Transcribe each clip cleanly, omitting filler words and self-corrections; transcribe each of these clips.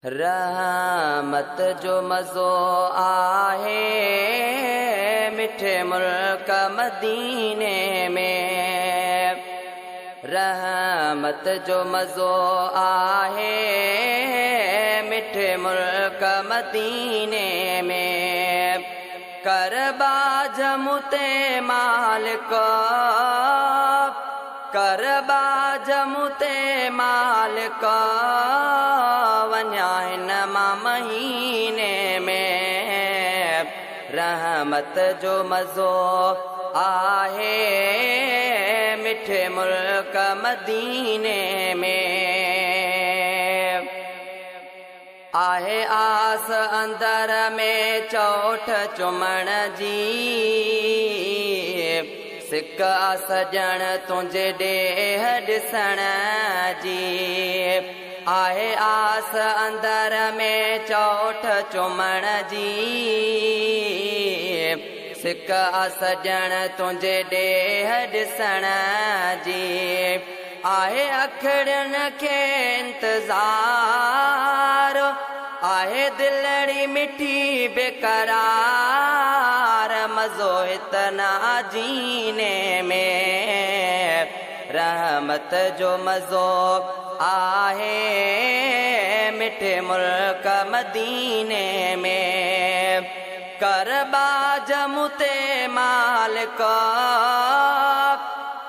रहमत जो मज़ो आहे मिठे मुल्क मदीने में। रहमत जो मज़ो आहे मिठे मुल्क मदीने में। करबा जमुते मालिक करबा जमुते मालिक वञा हिन मां महीने में। रहमत जो मज़ो आहे मिठे मुल्क मदीने में। आहे आस अंदर में चोठ चुमण जी सिक सजण तुंहिंजे ॾेह ॾिसण जी। आहे आस अंदर में चोठ चुमण जी सिक सजण तुंहिंजे ॾेह ॾिसण जी। आहे अखिड़ियुनि खे इंतज़ार आहे दिलड़ी मिठी बेकरार मज़ो इतना जीने में। रहमत जो मज़ो आहे मिठे मुल्क मदीने में। करबा जमुते मालिक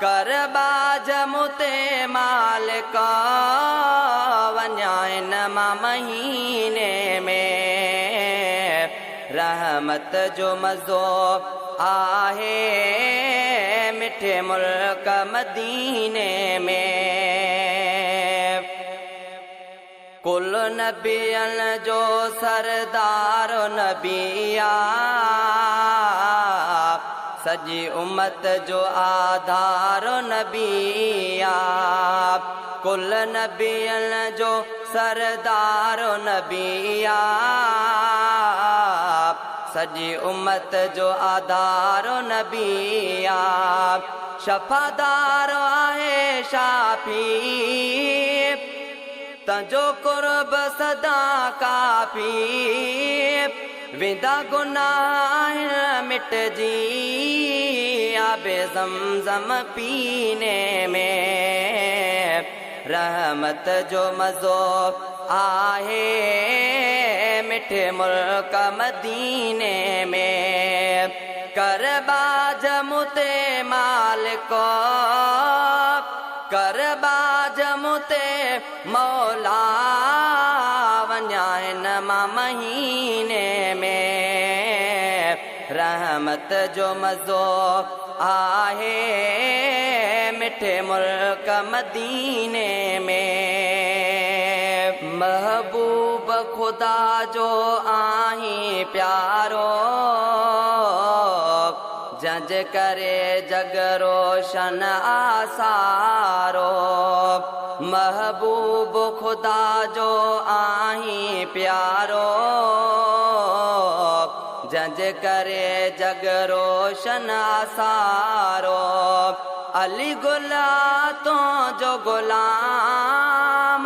करबा जमुते मालिक वञा हिन मां महीने में। रहमत जो मज़ो आहे मिठे मुल्क मदीने में। कुल नबियन जो सरदार नबिया सजी उम्मत जो आधार नबिया। कुल नबियन जो सरदार नबिया सजी उम्मत जो आधार नबिया। शफ़ादार आहे शाफी तंजो कुर्ब सदा काफ़ी। वेंदा गुनाह मिटजी आबे ज़मज़म पीने में। रहमत जो मज़ो आहे मिठे मुल्क मदीने में। करबा जमुते मालिक करबा जमुते मौला वञा हिन मां महीने में। रहमत जो मज़ो आहे मिठे मुल्क मदीने में। महबूब खुदा जो आहीं प्यारो जंज करे जग रोशन आसारो। महबूब खुदा जो आहीं प्यारो जंज करे जग रोशन आसारो। अली गुला तो जो गुलाम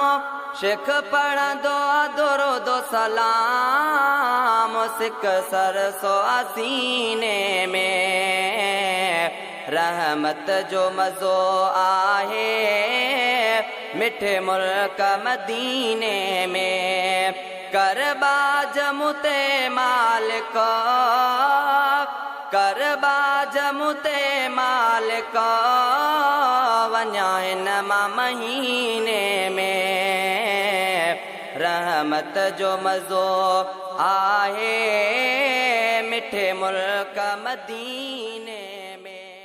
शेख पढ़ंदो दुरूदो सलाम सिक सरसो सीने में। रहमत जो मज़ो आहे मिठे मुल्क मदीने में। करबा जमुते मालिक करबा जमुते मालिक वञा हिन मां महीने में। रहमत जो मज़ो आहे मिठे मुल्क मदीने